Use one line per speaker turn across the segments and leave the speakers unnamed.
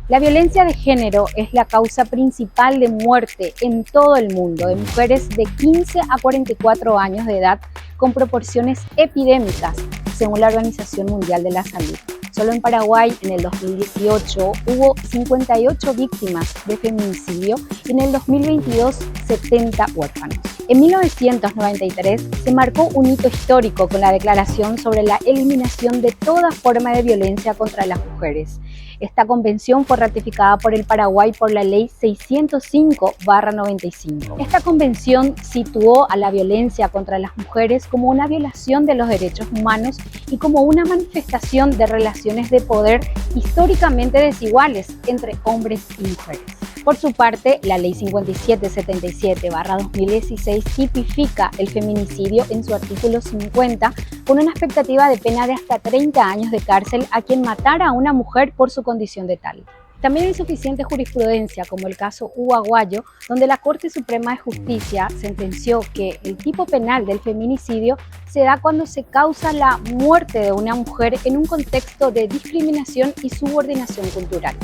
La violencia de género es la causa principal de muerte en todo el mundo de mujeres de 15 a 44 años de edad con proporciones epidémicas, según la Organización Mundial de la Salud. Solo en Paraguay, en el 2018, hubo 58 víctimas de feminicidio y en el 2022, 70 huérfanos. En 1993 se marcó un hito histórico con la Declaración sobre la eliminación de toda forma de violencia contra las mujeres. Esta convención fue ratificada por el Paraguay por la Ley 605/95. Esta convención situó a la violencia contra las mujeres como una violación de los derechos humanos y como una manifestación de relaciones de poder históricamente desiguales entre hombres y mujeres. Por su parte, la Ley 5777/2016 tipifica el feminicidio en su artículo 50 con una expectativa de pena de hasta 30 años de cárcel a quien matara a una mujer por su condición de tal. También hay suficiente jurisprudencia, como el caso Hugo Aguayo, donde la Corte Suprema de Justicia sentenció que el tipo penal del feminicidio se da cuando se causa la muerte de una mujer en un contexto de discriminación y subordinación cultural.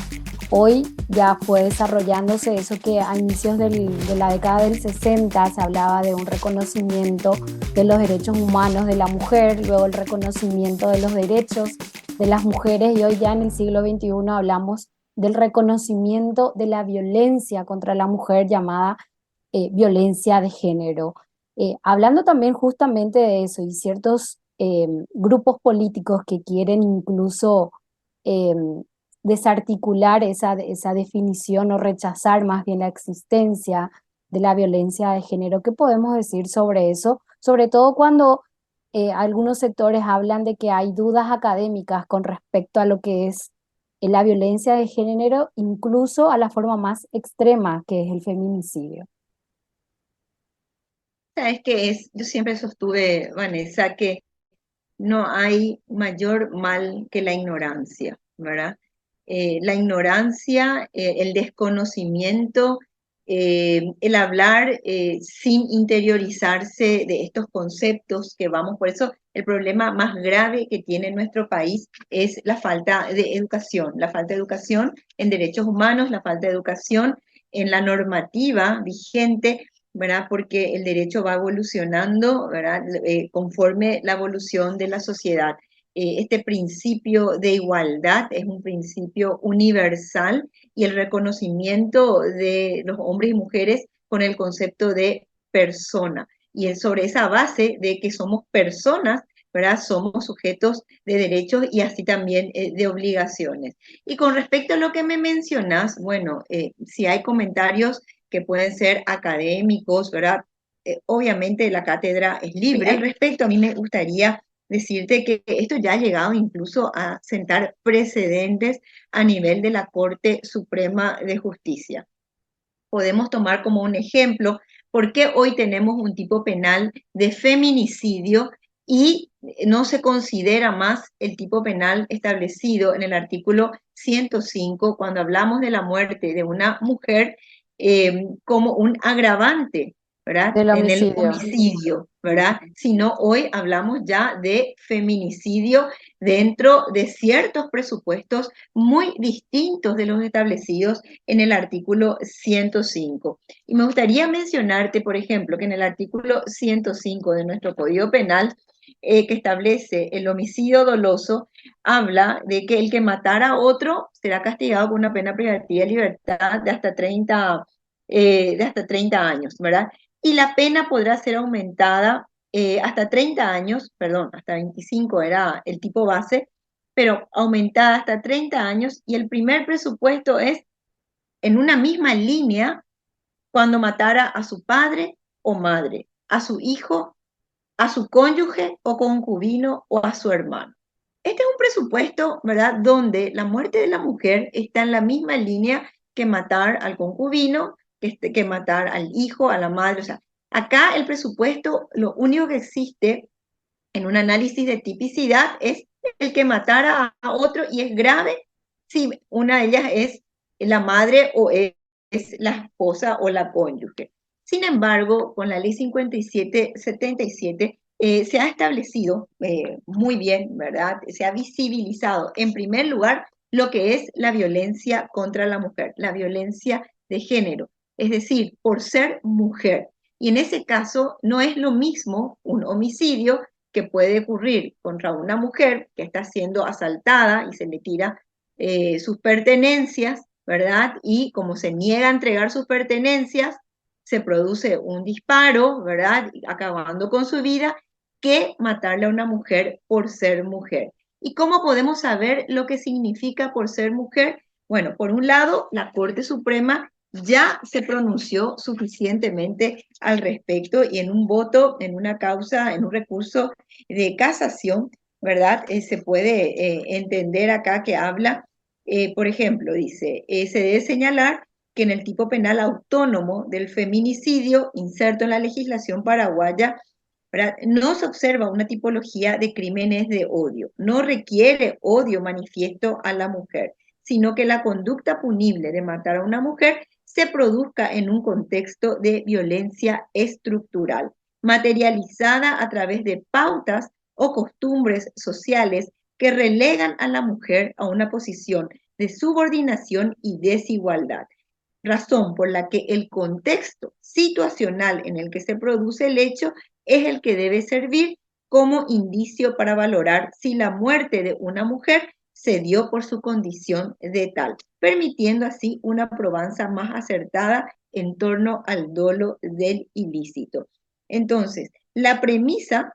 Hoy ya fue desarrollándose eso que a inicios de la década del 60 se hablaba de un reconocimiento de los derechos humanos de la mujer, luego el reconocimiento de los derechos de las mujeres, y hoy ya en el siglo XXI hablamos del reconocimiento de la violencia contra la mujer llamada violencia de género. Hablando también justamente de eso y ciertos grupos políticos que quieren incluso eh, desarticular esa definición o rechazar más bien la existencia de la violencia de género. ¿Qué podemos decir sobre eso? Sobre todo cuando algunos sectores hablan de que hay dudas académicas con respecto a lo que es la violencia de género, incluso a la forma más extrema que es el feminicidio.
Sabes que yo siempre sostuve, Vanessa, que no hay mayor mal que la ignorancia, ¿verdad? La ignorancia, el desconocimiento, el hablar sin interiorizarse de estos conceptos que vamos, por eso el problema más grave que tiene nuestro país es la falta de educación, la falta de educación en derechos humanos, la falta de educación en la normativa vigente, ¿verdad? Porque el derecho va evolucionando, ¿verdad? Conforme la evolución de la sociedad. Este principio de igualdad es un principio universal y el reconocimiento de los hombres y mujeres con el concepto de persona. Y es sobre esa base de que somos personas, ¿verdad? Somos sujetos de derechos y así también de obligaciones. Y con respecto a lo que me mencionas, bueno, si hay comentarios que pueden ser académicos, ¿verdad? Obviamente la cátedra es libre. Al respecto, a mí me gustaría decirte que esto ya ha llegado incluso a sentar precedentes a nivel de la Corte Suprema de Justicia. Podemos tomar como un ejemplo por qué hoy tenemos un tipo penal de feminicidio y no se considera más el tipo penal establecido en el artículo 105 cuando hablamos de la muerte de una mujer como un agravante, ¿verdad?
Del
En el
homicidio.
homicidio, ¿verdad? Sino hoy hablamos ya de feminicidio dentro de ciertos presupuestos muy distintos de los establecidos en el artículo 105. Y me gustaría mencionarte, por ejemplo, que en el artículo 105 de nuestro Código Penal, que establece el homicidio doloso, habla de que el que matara a otro será castigado con una pena privativa de libertad de hasta 30 años, ¿verdad? Y la pena podrá ser aumentada hasta 30 años, perdón, hasta 25 era el tipo base, pero aumentada hasta 30 años y el primer presupuesto es en una misma línea cuando matara a su padre o madre, a su hijo, a su cónyuge o concubino o a su hermano. Este es un presupuesto, ¿verdad?, donde la muerte de la mujer está en la misma línea que matar al concubino, que matar al hijo, a la madre. O sea, acá el presupuesto, lo único que existe en un análisis de tipicidad es el que matara a otro y es grave si una de ellas es la madre o es la esposa o la cónyuge. Sin embargo, con la ley 5777 se ha establecido muy bien, ¿verdad? Se ha visibilizado, en primer lugar, lo que es la violencia contra la mujer, la violencia de género, es decir, por ser mujer. Y en ese caso no es lo mismo un homicidio que puede ocurrir contra una mujer que está siendo asaltada y se le tira sus pertenencias, ¿verdad? Y como se niega a entregar sus pertenencias, se produce un disparo, ¿verdad? Acabando con su vida, que matarle a una mujer por ser mujer. ¿Y cómo podemos saber lo que significa por ser mujer? Bueno, por un lado, la Corte Suprema ya se pronunció suficientemente al respecto y en un voto, en una causa, en un recurso de casación, ¿verdad? Se puede entender acá que habla, por ejemplo, dice, se debe señalar que en el tipo penal autónomo del feminicidio inserto en la legislación paraguaya, ¿verdad? No se observa una tipología de crímenes de odio, no requiere odio manifiesto a la mujer, sino que la conducta punible de matar a una mujer se produzca en un contexto de violencia estructural, materializada a través de pautas o costumbres sociales que relegan a la mujer a una posición de subordinación y desigualdad, razón por la que el contexto situacional en el que se produce el hecho es el que debe servir como indicio para valorar si la muerte de una mujer se dio por su condición de tal, permitiendo así una probanza más acertada en torno al dolo del ilícito. Entonces, la premisa,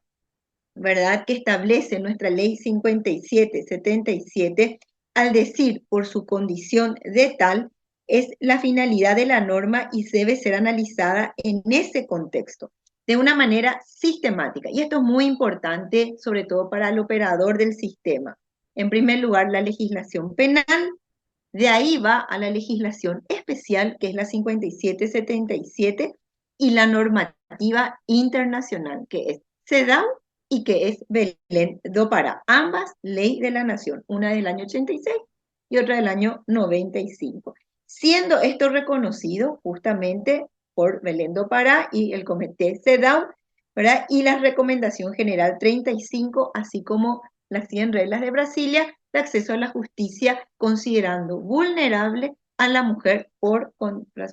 ¿verdad?, que establece nuestra ley 5777, al decir por su condición de tal, es la finalidad de la norma y debe ser analizada en ese contexto, de una manera sistemática. Y esto es muy importante, sobre todo para el operador del sistema. En primer lugar, la legislación penal, de ahí va a la legislación especial, que es la 5777, y la normativa internacional, que es CEDAW y que es Belén do Pará. Ambas ley de la nación, una del año 86 y otra del año 95. Siendo esto reconocido justamente por Belén do Pará y el comité CEDAW, ¿verdad? Y la recomendación general 35, así como las 100 reglas de Brasilia de acceso a la justicia, considerando vulnerable a la mujer por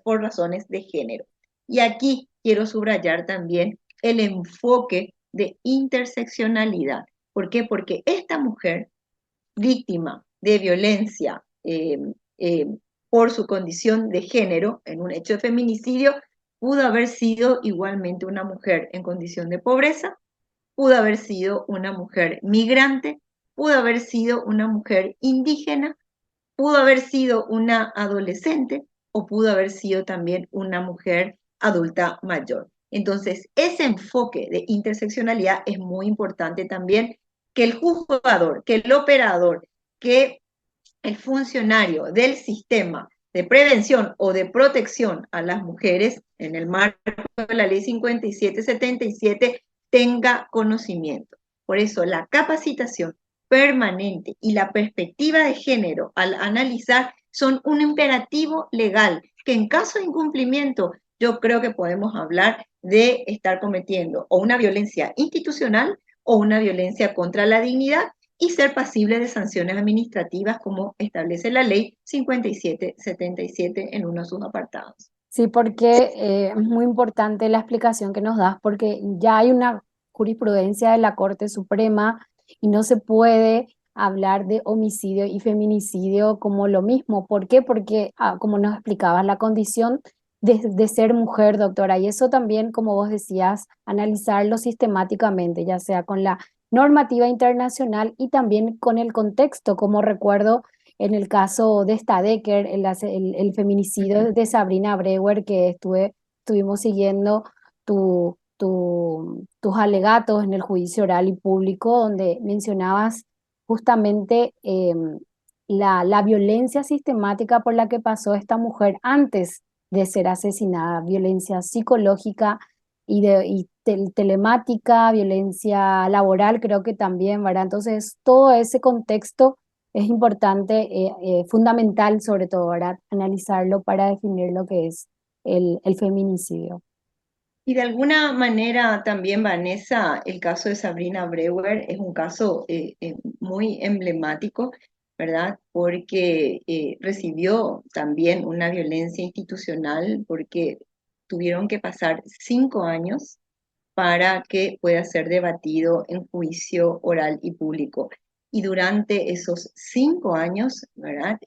razones de género. Y aquí quiero subrayar también el enfoque de interseccionalidad. ¿Por qué? Porque esta mujer víctima de violencia eh, por su condición de género en un hecho de feminicidio pudo haber sido igualmente una mujer en condición de pobreza, pudo haber sido una mujer migrante, pudo haber sido una mujer indígena, pudo haber sido una adolescente o pudo haber sido también una mujer adulta mayor. Entonces, ese enfoque de interseccionalidad es muy importante también, que el juzgador, que el operador, que el funcionario del sistema de prevención o de protección a las mujeres en el marco de la ley 5777 tenga conocimiento. Por eso la capacitación permanente y la perspectiva de género al analizar son un imperativo legal que en caso de incumplimiento yo creo que podemos hablar de estar cometiendo o una violencia institucional o una violencia contra la dignidad y ser pasible de sanciones administrativas como establece la ley 5777 en uno de sus apartados.
Sí, porque es muy importante la explicación que nos das, porque ya hay una jurisprudencia de la Corte Suprema y no se puede hablar de homicidio y feminicidio como lo mismo. ¿Por qué? Porque, como nos explicabas, la condición de ser mujer, doctora, y eso también, como vos decías, analizarlo sistemáticamente, ya sea con la normativa internacional y también con el contexto, como recuerdo en el caso de Stadecker, el feminicidio de Sabrina Breuer, que estuvimos siguiendo tus alegatos en el juicio oral y público, donde mencionabas justamente la violencia sistemática por la que pasó esta mujer antes de ser asesinada, violencia psicológica y telemática, violencia laboral, creo que también, ¿verdad? Entonces, todo ese contexto es importante, fundamental sobre todo, ¿verdad? Analizarlo para definir lo que es el feminicidio.
Y de alguna manera también, Vanessa, el caso de Sabrina Breuer es un caso muy emblemático ¿verdad? Porque recibió también una violencia institucional, porque tuvieron que pasar 5 años para que pueda ser debatido en juicio oral y público. Y durante esos 5 años, ¿verdad?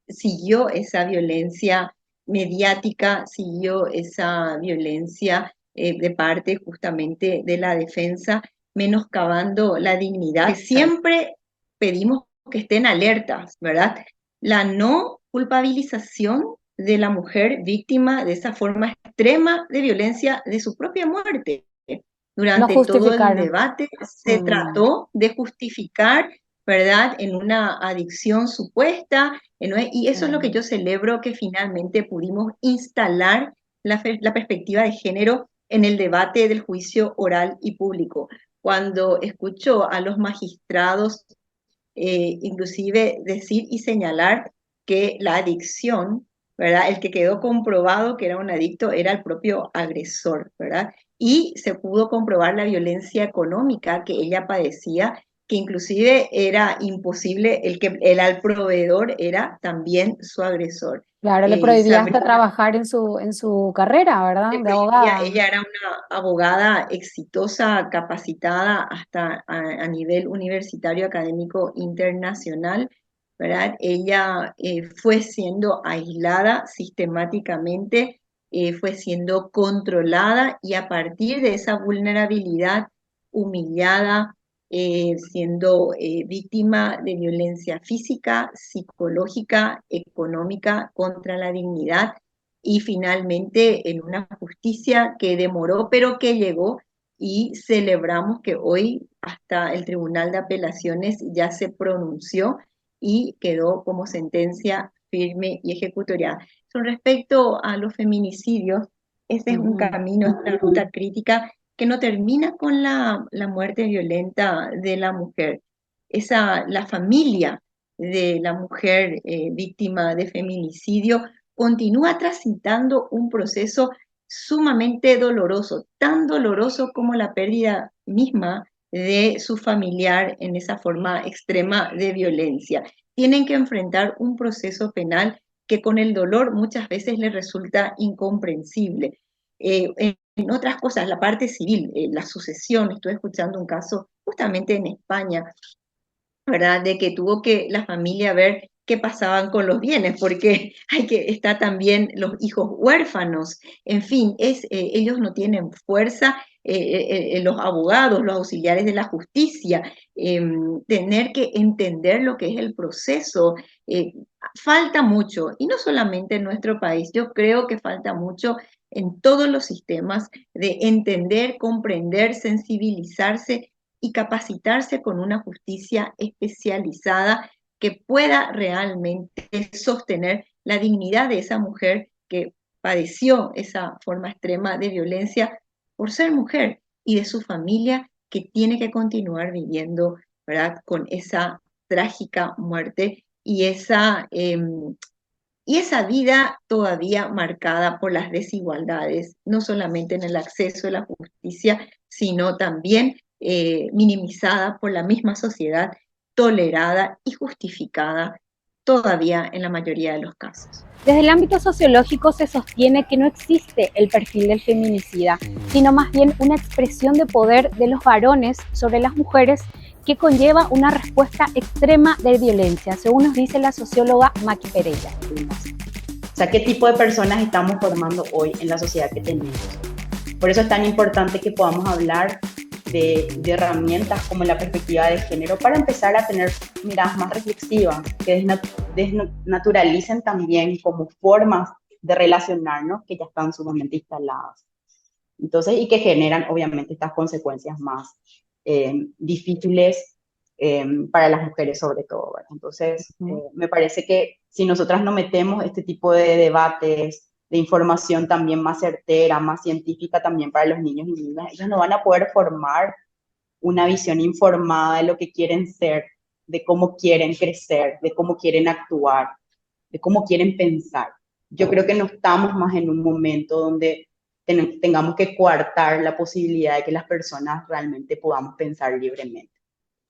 Siguió esa violencia mediática, siguió esa violencia de parte justamente de la defensa, menoscabando la dignidad. Siempre pedimos que estén alertas, ¿verdad? La no culpabilización de la mujer víctima de esa forma extrema de violencia de su propia muerte.
No
Durante todo el
justificaron.
debate se trató de justificar, ¿verdad?, en una adicción supuesta, y eso es lo que yo celebro, que finalmente pudimos instalar la perspectiva de género en el debate del juicio oral y público. Cuando escucho a los magistrados inclusive decir y señalar que la adicción, ¿verdad? El que quedó comprobado que era un adicto era el propio agresor, ¿verdad? Y se pudo comprobar la violencia económica que ella padecía, que inclusive era imposible, el que era el proveedor era también su agresor.
Claro, le prohibía hasta
Sabrina,
trabajar en su carrera, ¿verdad? De abogada.
ella era una abogada exitosa, capacitada hasta a nivel universitario académico internacional, ¿verdad? Ella fue siendo aislada sistemáticamente, fue siendo controlada, y a partir de esa vulnerabilidad, humillada, siendo víctima de violencia física, psicológica, económica contra la dignidad, y finalmente en una justicia que demoró pero que llegó, y celebramos que hoy hasta el Tribunal de Apelaciones ya se pronunció y quedó como sentencia firme y ejecutoria. Con respecto a los feminicidios, este es un
Ujú.
camino, es una ruta crítica que no termina con la muerte violenta de la mujer. La familia de la mujer víctima de feminicidio continúa transitando un proceso sumamente doloroso, tan doloroso como la pérdida misma de su familiar en esa forma extrema de violencia. Tienen que enfrentar un proceso penal que con el dolor muchas veces les resulta incomprensible. En otras cosas, la parte civil, la sucesión, estuve escuchando un caso justamente en España, ¿verdad? De que tuvo que la familia ver qué pasaban con los bienes, porque está también los hijos huérfanos. En fin, ellos no tienen fuerza, los abogados, los auxiliares de la justicia, tener que entender lo que es el proceso. Falta mucho, y no solamente en nuestro país, yo creo que falta mucho en todos los sistemas de entender, comprender, sensibilizarse y capacitarse con una justicia especializada que pueda realmente sostener la dignidad de esa mujer que padeció esa forma extrema de violencia por ser mujer, y de su familia que tiene que continuar viviendo, ¿verdad?, con esa trágica muerte y esa vida todavía marcada por las desigualdades, no solamente en el acceso a la justicia, sino también minimizada por la misma sociedad, tolerada y justificada todavía en la mayoría de los casos.
Desde el ámbito sociológico se sostiene que no existe el perfil del feminicida, sino más bien una expresión de poder de los varones sobre las mujeres que conlleva una respuesta extrema de violencia, según nos dice la socióloga Maki Pereira.
O sea, ¿qué tipo de personas estamos formando hoy en la sociedad que tenemos? Por eso es tan importante que podamos hablar de herramientas como la perspectiva de género para empezar a tener miradas más reflexivas, que desnaturalicen también como formas de relacionarnos que ya están sumamente instaladas. Entonces, y que generan obviamente estas consecuencias más difíciles para las mujeres sobre todo, ¿verdad? Entonces, me parece que si nosotras no metemos este tipo de debates, de información también más certera, más científica también para los niños y niñas, ellos no van a poder formar una visión informada de lo que quieren ser, de cómo quieren crecer, de cómo quieren actuar, de cómo quieren pensar. Yo creo que no estamos más en un momento donde tengamos que coartar la posibilidad de que las personas realmente podamos pensar libremente.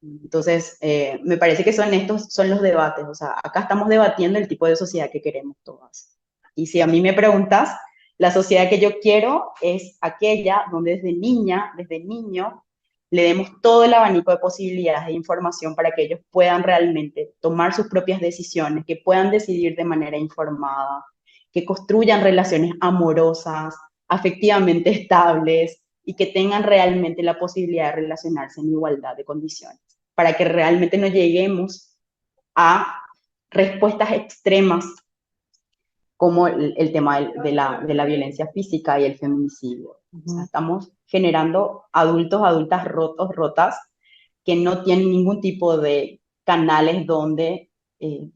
Entonces, me parece que son los debates, o sea, acá estamos debatiendo el tipo de sociedad que queremos todas. Y si a mí me preguntas, la sociedad que yo quiero es aquella donde desde niña, desde niño, le demos todo el abanico de posibilidades de información para que ellos puedan realmente tomar sus propias decisiones, que puedan decidir de manera informada, que construyan relaciones amorosas, afectivamente estables y que tengan realmente la posibilidad de relacionarse en igualdad de condiciones, para que realmente no lleguemos a respuestas extremas como el tema de la violencia física y el feminicidio. O sea, estamos generando adultos, adultas rotos, rotas, que no tienen ningún tipo de canales donde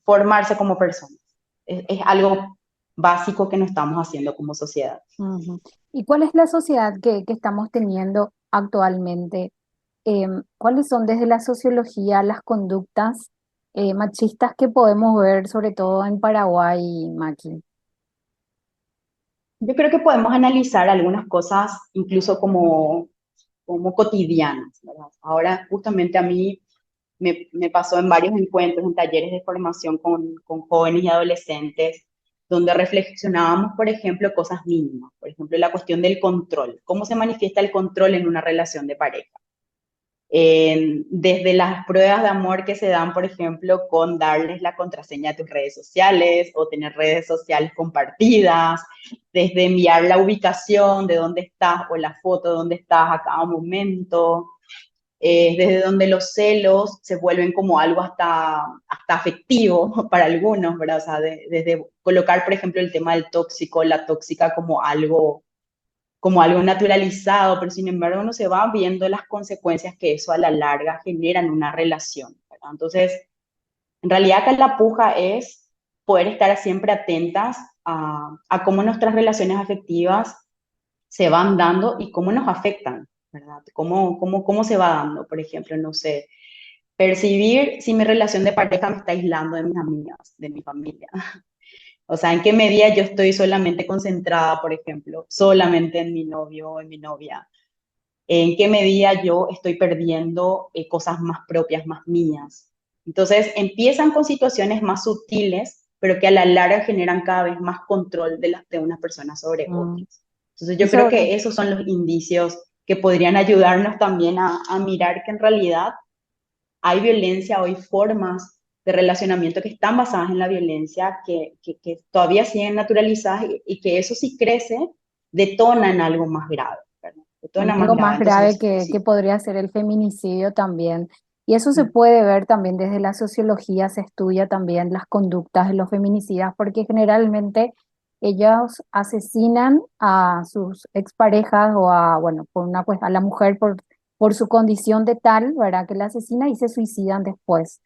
formarse como personas. Es algo básico que no estamos haciendo como sociedad.
Ujú. ¿Y cuál es la sociedad que estamos teniendo actualmente? ¿Cuáles son desde la sociología las conductas machistas que podemos ver, sobre todo en Paraguay, Maki?
Yo creo que podemos analizar algunas cosas incluso como cotidianas, ¿verdad? Ahora justamente a mí me pasó en varios encuentros, en talleres de formación con jóvenes y adolescentes, donde reflexionábamos, por ejemplo, cosas mínimas, por ejemplo, la cuestión del control, cómo se manifiesta el control en una relación de pareja. Desde las pruebas de amor que se dan, por ejemplo, con darles la contraseña de tus redes sociales o tener redes sociales compartidas, desde enviar la ubicación de dónde estás o la foto de dónde estás a cada momento, desde donde los celos se vuelven como algo hasta afectivo para algunos, ¿verdad? O sea, desde colocar, por ejemplo, el tema del tóxico, la tóxica como algo naturalizado, pero sin embargo uno se va viendo las consecuencias que eso a la larga genera en una relación, ¿verdad? Entonces, en realidad acá la puja es poder estar siempre atentas a cómo nuestras relaciones afectivas se van dando y cómo nos afectan, ¿verdad? Cómo se va dando, por ejemplo, no sé, percibir si mi relación de pareja me está aislando de mis amigas, de mi familia. O sea, en qué medida yo estoy solamente concentrada, por ejemplo, solamente en mi novio o en mi novia. En qué medida yo estoy perdiendo cosas más propias, más mías. Entonces, empiezan con situaciones más sutiles, pero que a la larga generan cada vez más control de unas personas sobre
Mm.
otras. Entonces,
Y
yo creo
sobre,
que esos son los indicios que podrían ayudarnos también a mirar que en realidad hay violencia, hay formas de relacionamiento que están basadas en la violencia, que todavía siguen naturalizadas y que eso si crece, detona en algo más grave, ¿verdad? Detona más
algo
grave.
más grave
Entonces,
que
sí.
podría ser el feminicidio también. Y eso se
Mm.
puede ver también desde la sociología, se estudia también las conductas de los feminicidas, porque generalmente ellos asesinan a sus exparejas o a, bueno, a la mujer por su condición de tal, ¿verdad? Que la asesina y se suicidan después.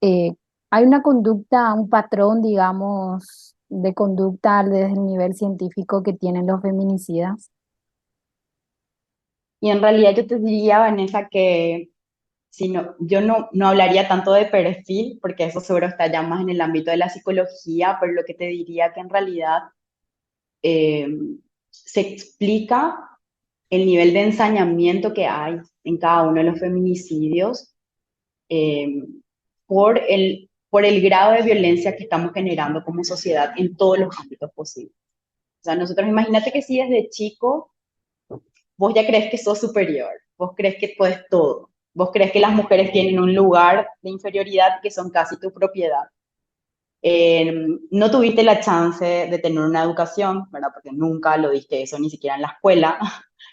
Eh, Hay una conducta, un patrón, digamos, de conducta desde el nivel científico que tienen los feminicidas.
Y en realidad yo te diría, Vanessa, que si no, yo no hablaría tanto de perfil, porque eso seguro está ya más en el ámbito de la psicología, pero lo que te diría que en realidad eh, se explica el nivel de ensañamiento que hay en cada uno de los feminicidios eh, por el grado de violencia que estamos generando como sociedad en todos los ámbitos posibles. O sea, nosotros imagínate que si desde chico vos ya crees que sos superior, vos crees que puedes todo, vos crees que las mujeres tienen un lugar de inferioridad que son casi tu propiedad. No tuviste la chance de tener una educación, ¿verdad? Porque nunca lo diste eso, ni siquiera en la escuela.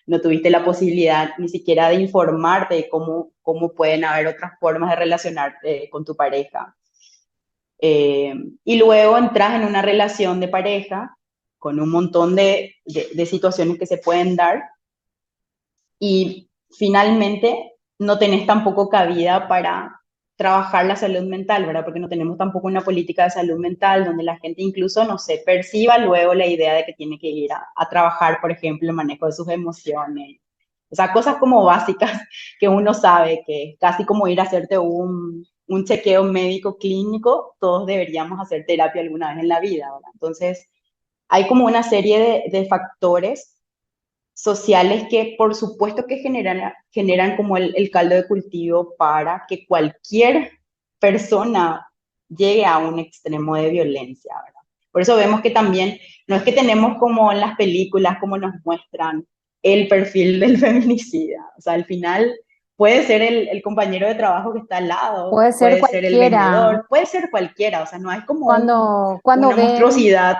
No tuviste la posibilidad ni siquiera de informarte de cómo pueden haber otras formas de relacionarte con tu pareja. Y luego entras en una relación de pareja con un montón de situaciones que se pueden dar y finalmente no tenés tampoco cabida para trabajar la salud mental, ¿verdad? Porque no tenemos tampoco una política de salud mental donde la gente incluso, no sé, perciba luego la idea de que tiene que ir a trabajar, por ejemplo, el manejo de sus emociones. O sea, cosas como básicas que uno sabe que casi como ir a hacerte un chequeo médico clínico, todos deberíamos hacer terapia alguna vez en la vida, ¿verdad? Entonces, hay como una serie de factores sociales que por supuesto que generan como el caldo de cultivo para que cualquier persona llegue a un extremo de violencia, ¿verdad? Por eso vemos que también, no es que tenemos como en las películas, como nos muestran el perfil del feminicida, o sea, al final puede ser el compañero de trabajo que está al lado,
Puede ser
puede ser el
cualquiera.
vendedor, puede ser cualquiera, o sea, no hay como
Cuando
una
ven,
monstruosidad.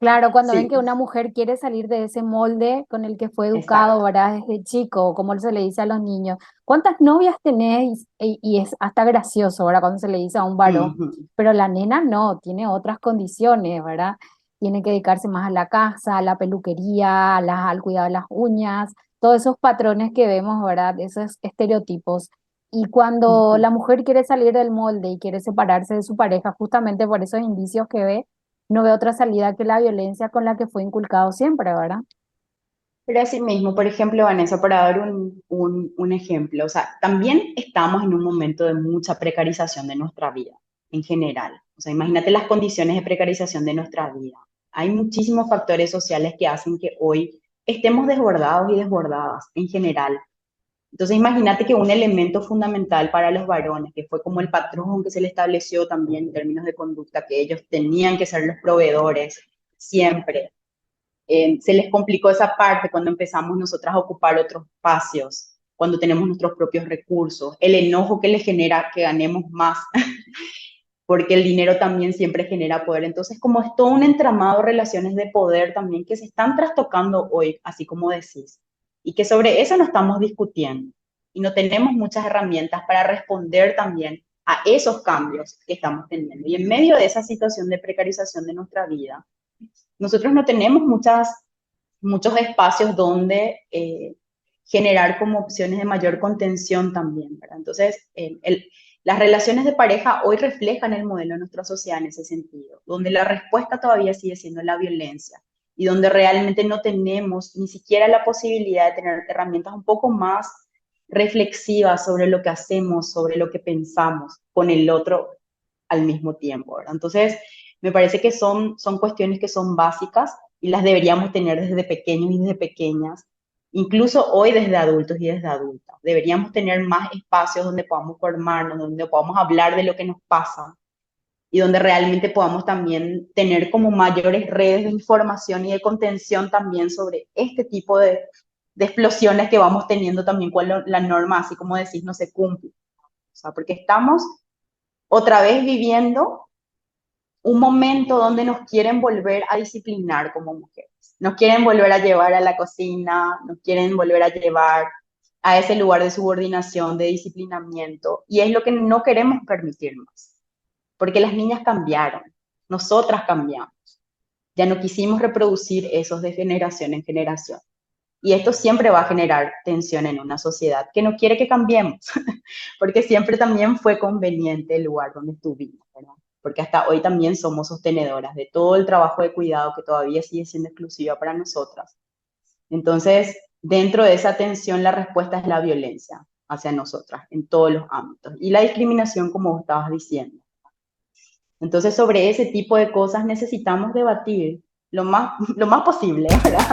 claro, cuando ven que
Sí,
una mujer quiere salir de ese molde con el que fue educado,
exacto.
¿verdad? Desde chico, como se le dice a los niños. ¿Cuántas novias tenés? Y es hasta gracioso, ¿verdad? Cuando se le dice a un varón.
Ujú.
Pero la nena no, tiene otras condiciones, ¿verdad? Tiene que dedicarse más a la casa, a la peluquería, al cuidado de las uñas, todos esos patrones que vemos, ¿verdad? Esos estereotipos. Y cuando
Ujú.
la mujer quiere salir del molde y quiere separarse de su pareja, justamente por esos indicios que ve, no ve otra salida que la violencia con la que fue inculcado siempre, ¿verdad?
Pero así mismo, por ejemplo, Vanessa, para dar un ejemplo, o sea, también estamos en un momento de mucha precarización de nuestra vida en general. O sea, imagínate las condiciones de precarización de nuestra vida. Hay muchísimos factores sociales que hacen que hoy estemos desbordados y desbordadas en general. Entonces, imagínate que un elemento fundamental para los varones, que fue como el patrón que se le estableció también en términos de conducta, que ellos tenían que ser los proveedores siempre, se les complicó esa parte cuando empezamos nosotras a ocupar otros espacios, cuando tenemos nuestros propios recursos, el enojo que les genera que ganemos más, porque el dinero también siempre genera poder. Entonces, como es todo un entramado de relaciones de poder también que se están trastocando hoy, así como decís, y que sobre eso no estamos discutiendo y no tenemos muchas herramientas para responder también a esos cambios que estamos teniendo. Y en medio de esa situación de precarización de nuestra vida, nosotros no tenemos muchos espacios donde generar como opciones de mayor contención también, ¿verdad? Entonces, las relaciones de pareja hoy reflejan el modelo de nuestra sociedad en ese sentido, donde la respuesta todavía sigue siendo la violencia y donde realmente no tenemos ni siquiera la posibilidad de tener herramientas un poco más reflexivas sobre lo que hacemos, sobre lo que pensamos con el otro al mismo tiempo, ¿verdad? Entonces, me parece que son cuestiones que son básicas y las deberíamos tener desde pequeños y desde pequeñas, incluso hoy desde adultos y desde adultas. Deberíamos tener más espacios donde podamos formarnos, donde podamos hablar de lo que nos pasa y donde realmente podamos también tener como mayores redes de información y de contención también sobre este tipo de explosiones que vamos teniendo también cuando la norma, así como decís, no se cumple. O sea, porque estamos otra vez viviendo un momento donde nos quieren volver a disciplinar como mujeres. Nos quieren volver a llevar a la cocina, nos quieren volver a llevar a ese lugar de subordinación, de disciplinamiento, y es lo que no queremos permitir más, porque las niñas cambiaron, nosotras cambiamos, ya no quisimos reproducir esos de generación en generación. Y esto siempre va a generar tensión en una sociedad que no quiere que cambiemos, porque siempre también fue conveniente el lugar donde estuvimos, ¿verdad? Porque hasta hoy también somos sostenedoras de todo el trabajo de cuidado que todavía sigue siendo exclusiva para nosotras. Entonces, dentro de esa tensión, la respuesta es la violencia hacia nosotras en todos los ámbitos y la discriminación, como vos estabas diciendo. Entonces, sobre ese tipo de cosas necesitamos debatir lo más posible, ¿verdad?